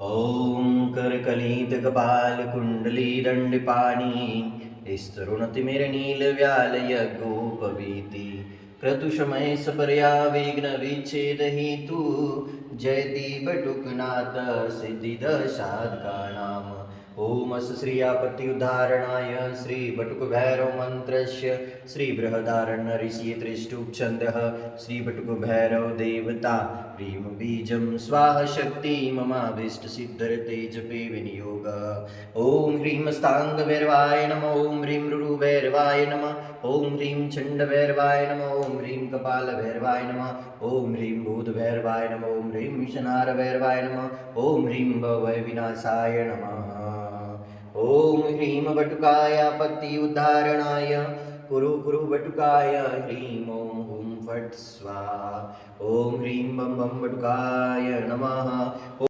ॐ करकलितकपालकुण्डलीदण्डपाणि स्तरुणतिमिरनीलव्यालयगोपवीति क्रतुशमयसपर्या विघ्नविच्छेदहेतु जयति बटुकनाथ सिद्धिदशात्कानाम् ॐ अस्य श्रियापत्युद्धारणाय श्रीबटुकभैरवमन्त्रस्य श्रीबृहदारण्यऋषियतृष्टुप्छन्दः श्रीबटुकभैरवदेवता ह्रीं बीजं स्वाहा शक्ति ममाभीष्टसिद्धर्थे जपे विनियोगः ॐ ह्रीं स्ताङ्गभैरवाय नमः ॐ ह्रीं रुरुभैरवाय नमः ॐ ह्रीं चण्डभैरवाय नमः ॐ ह्रीं कपालभैरवाय नमः ॐ ह्रीं भूतभैरवाय नमः ॐ ह्रीं विषनारभैरवाय नमः ॐ ह्रीं भवविनाशाय नमः ॐ ह्रीं बटुकाय आपत्ति उद्धारणाय कुरु कुरु बटुकाय ह्रीं ॐ हुं फट् स्वाहा ॐ ह्रीं बं बं बटुकाय नमः।